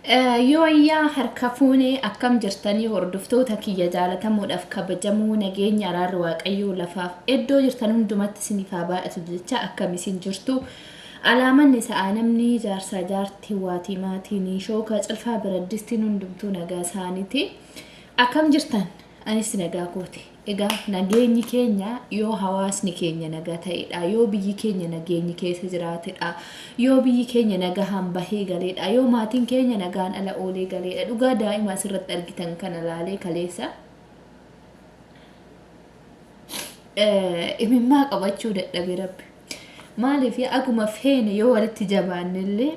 Yoo ayyaa harka fuunee akkam jirtanii hordoftoota kiyya jaalatamuudhaaf kabajamuu nageenya araarri waaqayyoo lafaaf iddoo jirtan hundumatti isiniif haa baay'atu jecha akkam isin jirtu alaamanni sa'a namni jaarsaa jaartii waatii maatiin shooka cilfaa biraddistiin hundumtuu nagaa isaaniiti akkam jirtan anis nagaa kooti egaa nageenyi keenya yoo hawaasni keenya nagaa ta'edha yoo biyyi keenya nageenyi keessa jiraatedha yoo biyyi keenya nagahaan bahee galeedha yoo maatiin keenya nagaan ala oolee galeedha dhugaa daa'ima asirratti argitan kana laalee kaleessa imimmaa qabachuu dadhabe rabbi maaliif aguma feene yoo walitti jabaannillee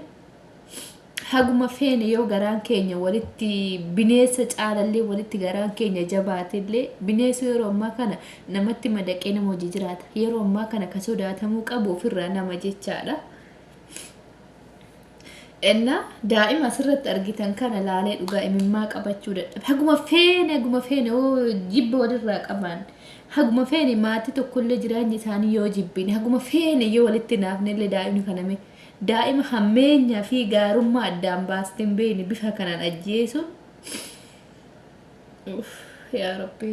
haguma feene yoo garaan keenya walitti bineessa caalallee walitti garaan keenya jabaatillee bineessu yeroo ammaa kana namatti madaqee nama hojii jiraata yeroo ammaa kana ka sodaatamuu qabu ofirraa nama jechaadha. Enna daa'ima asirratti argitan kana laalee dhugaa imimmaa qabachuu dadhabe haguma feene oo jibba walirraa qaban haguma feene maatii tokkollee jiraanyi isaanii yoo jibbine haguma feene yoo walitti naafnellee daa'imni kaname daa'ima hammeenya fi gaarummaa addaan baasteen beeni bifa kanaan ajjeesu yaa rabbi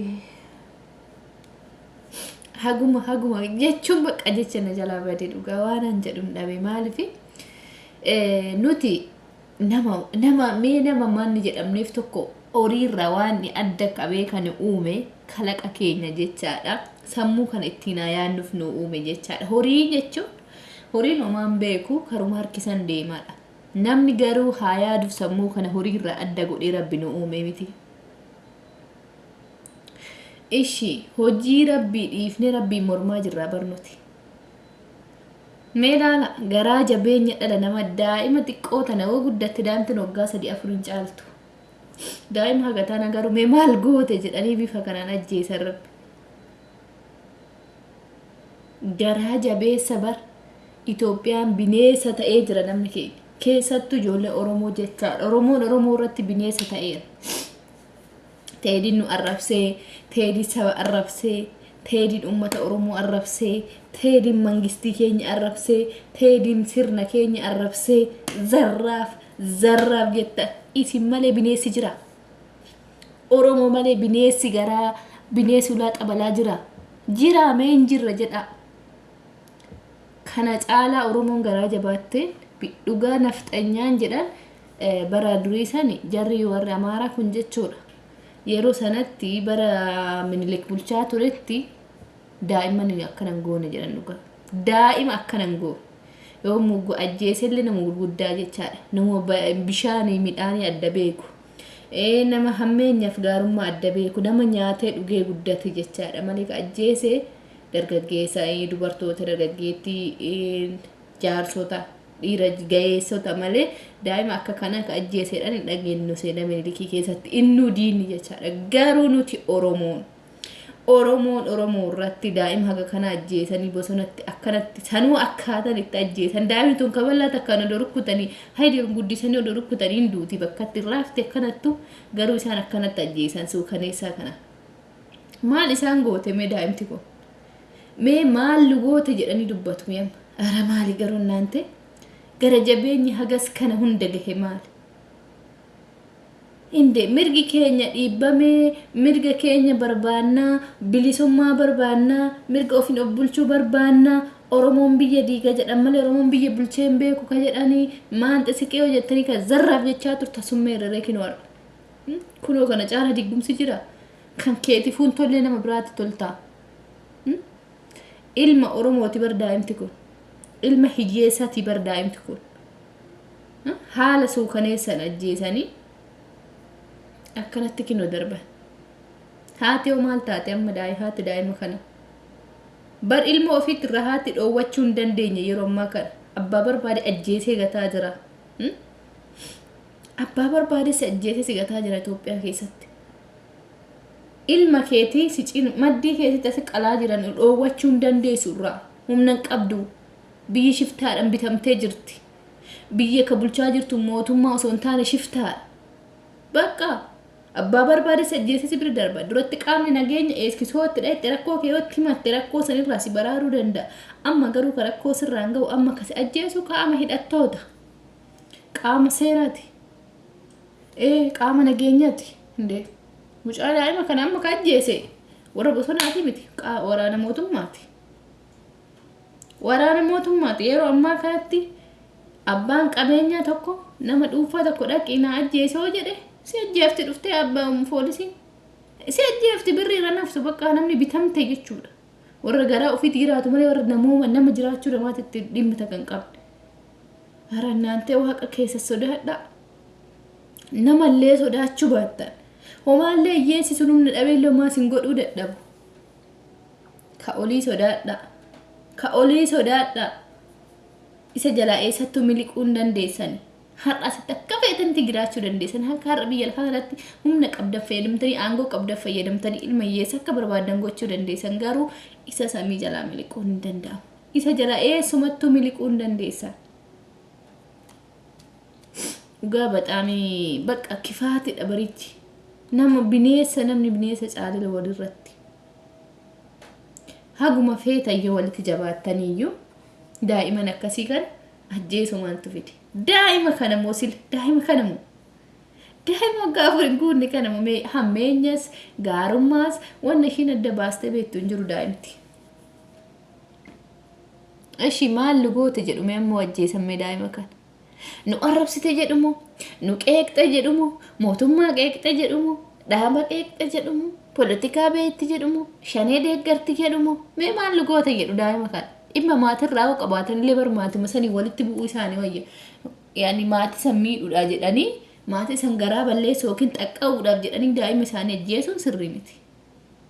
haguma jechuun bakka jecha na jalaa badee dhugaa waanan jedhuun dhabe maaliif nuti nama manni jedhamneef tokko horiirra waan adda qabee kan uume kalaqa keenya jechaadha sammuu kana ittiin yaannuuf nu uume jechaadha horii jechuun horiin homaan beeku karuma harkisan deemaadha namni garuu haa yaaduuf sammuu kana horiirraa adda godhee rabbi nu uume miti ishi hojii rabbii dhiifne rabbii mormaa jirraa barnuti mee laala garaa jabeenya dhala nama daa'ima xiqqoo tana yoo guddatte daa'imtiin waggaa 3-4 hin caaltu daa'ima hagataan garuu mee maal goote jedhanii bifa kanaan ajjeesan rabbi garaa jabeessa bar Itoophiyaan bineessa ta'ee jira namni keenya keessattuu ijoollee Oromoo jechaadha Oromoo irratti bineessa ta'eera teediin nu arrabsee teediin saba arrabsee teediin uummata Oromoo arrabsee teediin mangistii keenya arrabsee teediin sirna keenya arrabsee zarraaf jetta isin malee bineessi jira Oromoo malee bineessi garaa bineessi ulaa xabalaa jira mee hin jirre jedha kana caalaa Oromoon garaa jabaattee dhugaa nafxanyaan jedhan bara durii sani jarri warri Amaaraa kun jechuudha yeroo sanatti bara Minilik bulchaa turetti daa'imman akkanan goone jedhan dhugaa daa'ima akkanan goone yoo mugu ajjeesellee nama gurguddaa jechaadha nama bishaanii midhaanii adda beeku nama hammeenyaaf gaarummaa adda beeku nama nyaatee dhugee guddate jechaadha malee ajjeesee dargaggeessa dubartoota dargaggeettii jaarsota dhiira gayeessota malee daa'ima akka kana ka ajjeeseedhaan hin dhageenyu seenaa Minilikii keessatti innuu diinni jechaadha garuu nuti Oromoo irratti daa'ima haga kana ajjeesanii bosonatti akkanatti sanuu akkaatan itti ajjeesan daa'imni tun kabalaa takkaan odoo rukkutanii hayidiin guddisanii odoo rukkutanii hin duuti bakkatti raafte akkanattu garuu isaan akkanatti ajjeesan suukaneessaa kana maal isaan goote mee daa'imti kun mee maal lugoote jedhanii dubbatu yam ara maali garuu naante gara jabeenyi hagas kana hunda gahe maal inde mirgi keenya dhiibame mirga keenya barbaannaa bilisummaa barbaannaa mirga ofiin of bulchuu barbaannaa Oromoon biyya diiga jedhan malee Oromoon biyya bulcheen beeku ka jedhanii maanta siqee hojjettanii ka zarraaf jechaa turta summeerree kinoo kunoo kana caala diggumsi jira kan keetifuun tollee nama biraatti toltaa ilma Oromooti bar daa'imti kun ilma hiyyeessaati bar daa'imti kun haala suukaneessan ajjeesanii akkanatti kinoo darban haati yoo maal taate amma haati daa'ima kana bar ilma ofiitti irraa haati dhoowwachuu hin dandeenye yeroo ammaa kana abbaa barbaade ajjeesee gataa jira abbaa barbaade si ajjeesee si gataa jira Itoophiyaa keessatti ilma keetii si cin maddii keetii tasi qalaa jiran dhoowwachuu hin dandeessu irraa humna hin qabdu biyyi shiftaadhaan bitamtee jirti biyya ka bulchaa jirtu mootummaa osoo hin taane shiftaadha bakka abbaa barbaade si ajjeesee si bira darba duratti qaamni nageenya eeskisootti dha'itti rakkoo keeyotti himatte rakkoo sanirraa si baraaruu danda'a amma garuu ka rakkoo sirraan ga'u amma kasi ajjeesu qaama hidhattoota qaama seeraati qaama nageenyaati inde mucaa daa'ima kana amma kaajjeese warra bosonaati miti waraana mootummaati. Waraana mootummaati yeroo ammaa kanatti abbaan qabeenyaa tokko nama dhuunfaa tokko dhaqina ajjeesoo jedhe si ajjeefti dhuftee abbaan poolisii si ajjeefti birriira nafsu bakka namni bitamte jechuudha. Warra garaa ofii jiraatu malee warra nama jiraachuu namaatti dhimma kan qabne. Hara naante waaqa keessa sodaadha. Namallee sodaachuu baattan. Homaallee yeessi sun humna dhabeelloo maasin godhuu dadhabu. Ka olii sodaadha. Ka olii sodaadha. Isa jalaa eessattuu miliquu hin dandeessani. Har'a asitti akka feetanti jiraachuu dandeessan. Har'a biyya lafaa kanatti humna qabdan fayyadamtanii aangoo qabdan fayyadamtanii ilma hiyyeessa akka barbaadan gochuu dandeessan. Garuu isa samii jalaa miliquu hin danda'amu. Isa jalaa eessumattuu miliquu hin dandeessan. Dhugaa baxaamii bakka kifaatidha barichi. Namni bineessa caalila walirratti. Haguma feetayyoo walitti jabaattaniyyuu daa'iman akkasii kan ajjeesumaantu fide. Daa'ima kana moo sila daa'ima kana moo daa'ima gaafa hin guunne kana moo hammeenyas gaarummaas wanna ishiin adda baastee beektu hin jiru daa'imti. Ishi maal goote jedhume ammoo ajjeesamme daa'ima kana. Nu arrabsite jedhumo nu qeeqxe jedhumo mootummaa qeeqxe jedhumo dhaaba qeeqxe jedhumo politikaa beetti jedhumo shanee deeggarti jedhumo mee maal goote jedhu daa'ima kana. Dhimma maatirraa qabaatan illee barmaatuma sanii walitti bu'uu isaanii wayya. Yaani maatii san miidhuudha jedhanii maatii san garaa balleessuu yookiin xaqqa'uudhaaf jedhanii daa'ima isaanii ajjeesuun sirrii miti.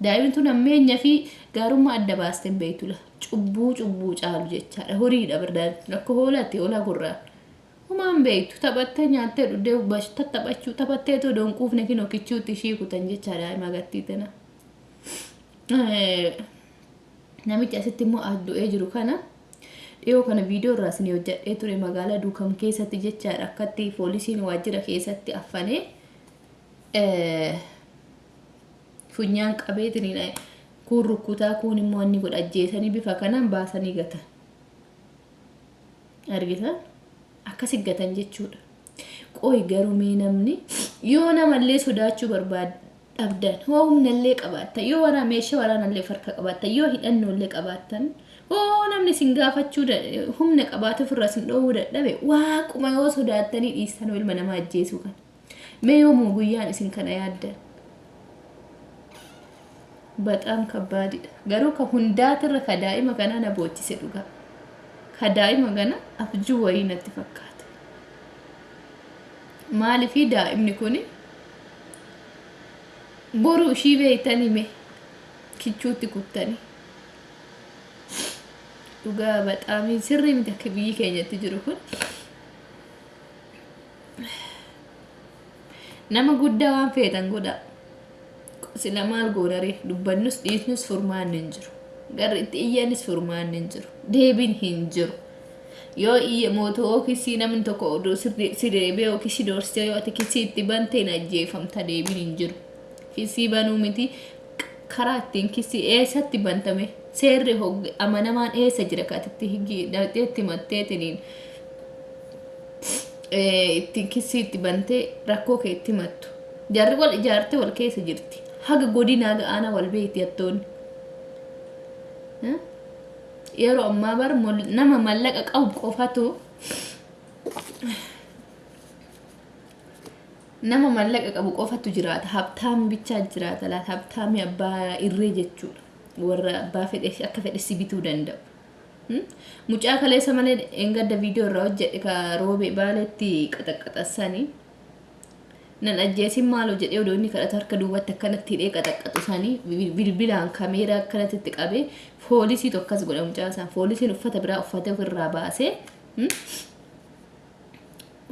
Daa'imni tun ammeenyaa fi gaarummaa adda baastee beeytula. Cubbuu caalu jechaadha. Horiidha birdaatti akka hoolaatti hoolaa gurraa. Humaan beektu taphattee nyaattee dhuddee taphachuu taphattee too donquufne kin okichuutti ishii kutan jechaadha daa'ima agartii tana. Namichi asitti immoo addu'ee jiru kana dhiyoo kana viidiyoo irraa isin hojjadhee ture magaalaa Duukam keessatti jechaadha akkatti poolisiin waajjira keessatti affanee funyaan qabeetiniin kun rukkutaa kun immoo inni godha ajjeesanii bifa kanaan baasanii gatan. Argitan akkasi gatan jechuudha. Qooyi garuu mee namni yoo namallee sodaachuu barbaada abdan humnallee qabaatan yoo wara meeshaa waraanallee farka qabaatan yoo hidhannollee qabaatan namni sin gaafachuu humna qabaatu ofirraa sin dhoowwuu dadhabe waaquma yoo sodaatanii dhiistan ilma namaa ajjeesuu kan mee yoomuu guyyaan isin kana yaaddan baxaan kabbaadidha garuu ka hundaatirra ka daa'ima kana na boochise dhugaa ka daa'ima kana abjuu wayii natti fakkaata maaliifii daa'imni kuni boru ishii beeytanii mee kichuutti kuttanii dhugaa baxaamii sirrii miti akka biyyi keenyatti jiru kun nama guddaa waan feetan godha sila maal goonaree dubbannus dhiisnus furmaan hin jiru garri itti iyyanis furmaan hin jiru deebiin hin jiru yoo iyya mootuu ookisii namni tokko oduu sireebee ookisii doorsee yoo ati kisii itti banteen ajjeefamta deebiin hin jiru. Kisii banuu miti karaa ittiin kisii eessatti bantame seerri amanamaan eessa jira kaatitti higi dhalteetti matteetiniin ittiin kisii itti bantee rakkoo kee itti mattu jarri wal ijaarte wal keessa jirti haga godinaa ga'aana wal beekti hattoonni yeroo ammaa bar nama mallaqa qabu qofatu nama mallaqa qabu qofatu jiraata habtaami bichaa jiraata laata habtaami abbaa irree jechuudha warra abbaa fedhe akka fedhe si bituu danda'u mucaa kaleessa malee engadda viidiyoo irraa hojjedhe ka roobee baaleetti qaxaqqaxassanii nan ajjeesin maaloo jedhee odoo inni kadhatu harka duubatti akkanatti hidhee qaxaqqaxu sanii bilbilaan kaameeraa akkanatti qabee poolisii tokkas godha mucaa isaan poolisiin uffata biraa uffatee ofirraa baasee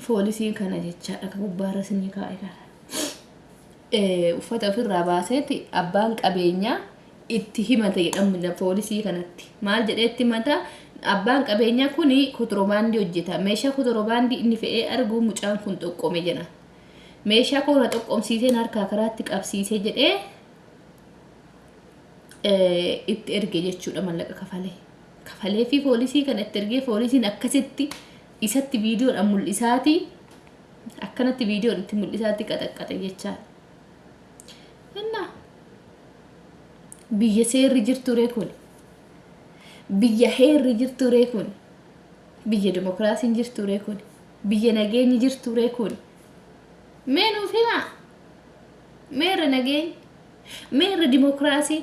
poolisiin kana jechaadha ka gubbaarra sinii kaa'e kana uffata ofirraa baaseeti abbaan qabeenyaa itti himata jedhamu poolisii kanatti maal jedhee itti himata abbaan qabeenyaa kuni kontiroobaandii hojjeta meeshaa kontiroobaandii inni fe'ee arguu mucaan kun xoqqome jedha meeshaa koona xoqqomsiiseen harkaa karaatti qabsiisee jedhee itti erge jechuudha mallaqa kafalee fi poolisii kana itti ergee poolisiin akkasitti isatti viidiyoodhaan mul'isaati akkanatti viidiyoon itti mul'isaatti qaxaqqate jechaa inna biyya seerri jirtu ree kun biyya heerri jirtu ree kun biyya demokraasiin jirtu ree kun biyya nageenyi jirtu ree kun meenuu fima meerre nageeny meerre demokraasii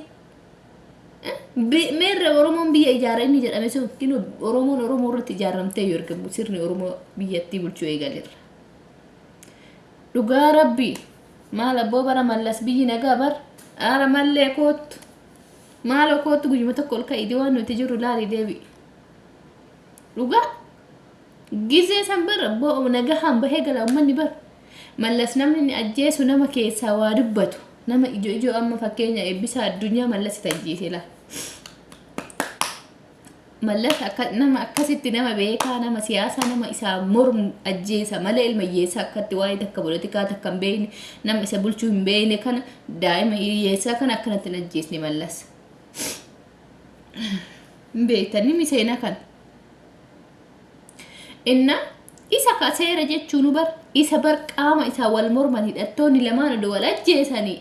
meerre oromoon biyya ijaara inni jedhame sun kinu oromoon oromoo irratti ijaaramtee yoo argamu sirni oromoo biyyattii bulchuu eegaleerra dhugaa rabbii maal abboo bara mallas biyyi nagaa bar aara mallee kootu maal kootu guyyuma tokko ol ka'ii waan nuti jiru laali deebi dhugaa gizee san bar abboo nagaa hambahee gala ummanni bar mallas namni ni ajjeesu nama keessaa waa dubbatu nama ijo amma fakkeenya eebbisa addunyaa mallas tajjiise la mallas akka nama akkasitti nama beekaa nama siyaasa nama isaa mormu ajjeesa malee ilma hiyyeessaa akkatti waa'ee takka politikaa takka hin beekne nama isa bulchuu hin beekne kana daa'ima hiyyeessaa kana akkanatti hin ajjeesne mallas hin beektani miseena kana inna isa ka seera jechuun bar isa bar qaama isa wal morman hidhattoonni lamaan odoo wal ajjeesanii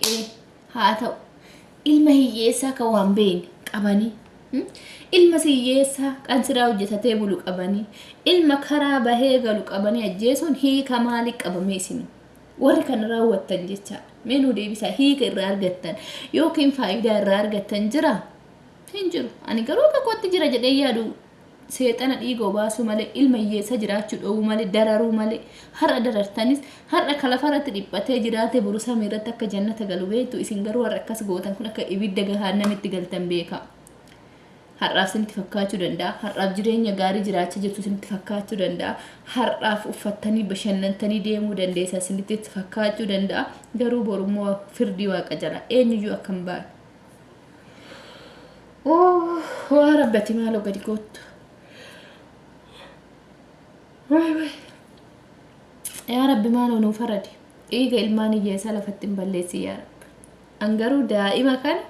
haa ta'u ilma hiyyeessaa ka waan beekne qabanii ilma hiyyeessaa qansiraa hojjetatee bulu qabanii ilma karaa bahee galu qabanii ajjeesuun hiika maalii qabamee isinu warri kana raawwattan jecha meenuu deebisaa hiika irraa argattan yookiin faayidaa irraa argattan jira hin jiru ani garuu kakootti jira jedhee yaadu seexana dhiiga obaasu malee ilma hiyyeessa jiraachuu dhowwu malee dararuu malee har'a darartanis har'a kalafarratti dhiphatee jiraate buru samii irratti akka jannata galu beektu isin garuu har'a akkas gootan kun akka ibidda gahaannamitti galtan beeka har'aaf isinitti fakkaachuu danda'a har'aaf jireenya gaarii jiraachaa jirtu isinitti fakkaachuu danda'a har'aaf uffattanii bashannantanii deemuu dandeessa isinitti fakkaachuu danda'a garuu borummoo firdii waaqa jala eenyuyyuu akka hin baane waa rabbati maaloo gadi kootu yaa rabbi maaloo nuuf faradi dhiiga ilmaan hiyyeessaa lafatti hin balleessi yaa rabbi angaruu daa'ima kana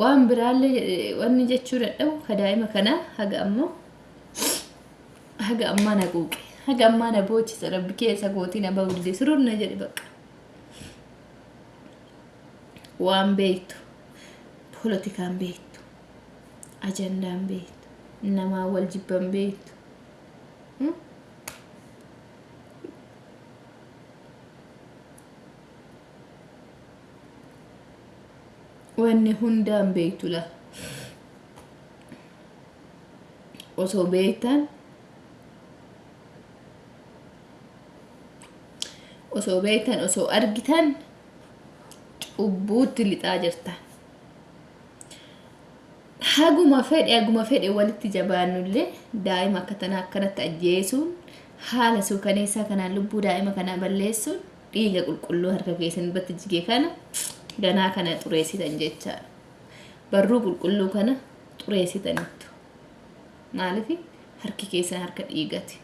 waan biraallee wanni jechuu dadhabu ka daa'ima kana haga ammaa na quuqe haga ammaa na boochisa rabbi keessa gootii na ba'ullee sururna jedhe bakka waan beektu politikaan beektu ajandaan beektu namaa wal jibban beektu wanni hundaan beektu la osoo beektan osoo argitan cubbuutti lixaa jirtan haguma fedhe walitti jabaannullee daa'ima akka tanaa akkanatti ajjeesuun haala suukaneessaa kanaan lubbuu daa'ima kanaa balleessuun dhiiga qulqulluu harka keessan irratti jigee kana ganaa kana xureessitan jecha barruu qulqulluu kana xureessitanitu maaliif harki keessan harka dhiigati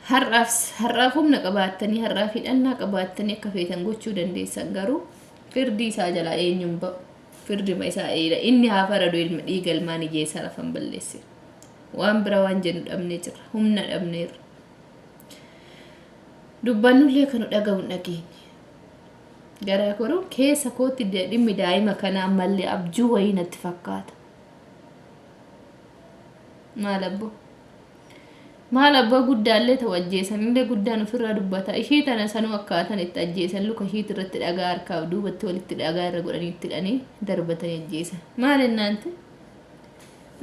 har'aaf humna qabaattanii har'aaf hidhannaa qabaattanii akka feetan gochuu dandeessan garuu firdii isaa jala eenyuun ba'u firdima isaa eedha inni haa faradu ilma dhiiga ilmaan hiyyeessaa lafan balleesse waan bira waan jennu dhabnee jirra humna dhabneerra dubbannullee kanu dhaga'uun dhageenye garaa koruu keessa kootti dhimmi daa'ima kanaa ammallee abjuu wayii natti fakkaata maal abboo guddaallee ta'u ajjeesanillee guddaan ofirraa dubbata ishee tana sanuu akkaatan itti ajjeesan luka ishiit irratti dhagaa harkaaf duubatti walitti dhagaa irra godhanii itti hidhanii darbatanii ajjeesan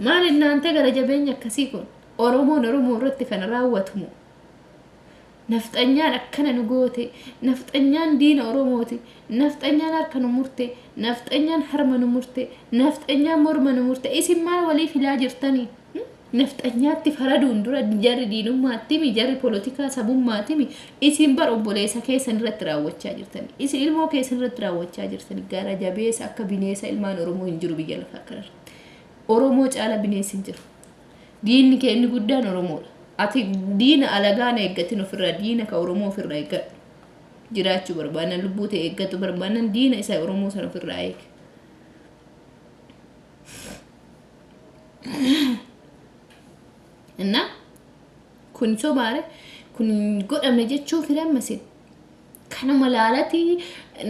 maal innaante gara jabeenya akkasii kun oromoo irratti kana raawwatumu nafxanyaan akkana nu goote nafxanyaan diina oromooti nafxanyaan harka nu murte nafxanyaan harma nu murte nafxanyaan morma nu murte isin maal waliif ilaa jirtanii nafxanyaatti faraduun dura jarri diinummaatti jarri politikaa sabummaatti isin bar obboleessa keessan irratti raawwachaa jirtanii isin ilmoo keessan irratti raawwachaa jirtanii gara jabeessa akka bineessa ilmaan oromoo hin jiru biyya lafaa kanarratti oromoo caala bineensi hin jiru diinni kee inni guddaan oromoodha ati diina alagaan eeggatin ofirraa diina ka oromoo ofirraa eeggadhu jiraachuu barbaadan lubbuu ta'e eeggatu barbaadan diina isaa oromoo sana ofirraa eeg እና kun sobaare kun godhamne jechuu filammasin kanuma laalati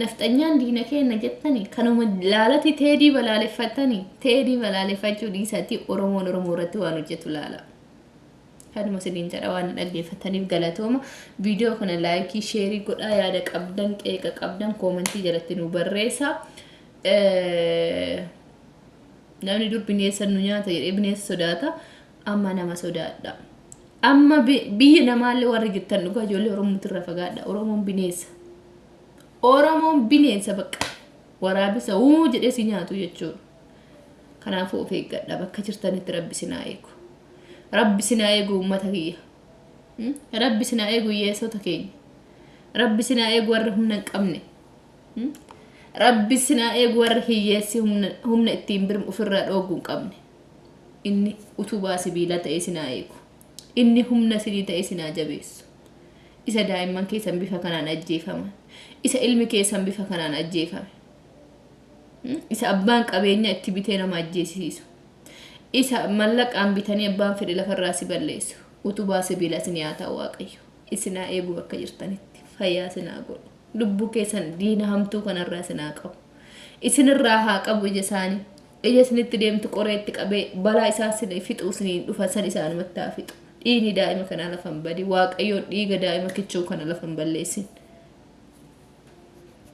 nafxanyaan diina keenya jettani kanuma laalati teedii balaaleffatani teedii balaaleffachuu dhiisati oromoo irratti waan hojjetu laala kanuma siniin jedha waan dhaggeeffataniif galatooma viidiyoo kana laayikii sheerii godhaa yaada qabdan qeeqa qabdan koomentii jalatti nu barreessa namni dur bineensa nu nyaata jedhee bineensa sodaata amma nama sodaadha amma biyya namaallee warri jettan dhugaa ijoollee oromootti irra fagaadha oromoon bineensa bakka waraabisa jedhee si nyaatu jechuudha kanaafuu of eeggadha bakka jirtanitti rabbi sinaa eegu rabbi sinaa eegu uummata kiyya rabbi sinaa eegu hiyyeessota keenya rabbi sinaa eegu warra humna hin qabne rabbi sinaa eegu warra hiyyeessi humna ittiin birmu ofirraa dhooguu hin qabne inni utubaa sibiila ta'ee sinaa eegu inni humna sidii ta'ee sinaa jabeessu isa daa'imman keessan bifa kanaan ajjeefaman isa ilmi keessan bifa kanaan ajjeefame isa abbaan qabeenya itti bitee nama ajjeesisu isa mallaqaan bitanii abbaan fedhe lafarraa si balleessu utubaa sibiila sin yaa ta'u waaqayyo isinaa eegu bakka jirtanitti fayyaa sinaa godhu lubbuu keessan diina hamtuu kanarraa sinaa qabu isinirraa haa qabu ija isaanii ija isinitti deemtu qoreetti qabee balaa isaa sin fixuu siniin dhufa san isaanumatti haa fixu dhiigni daa'ima kana lafan badi waaqayyoon dhiiga daa'ima kichuu kana lafan balleessin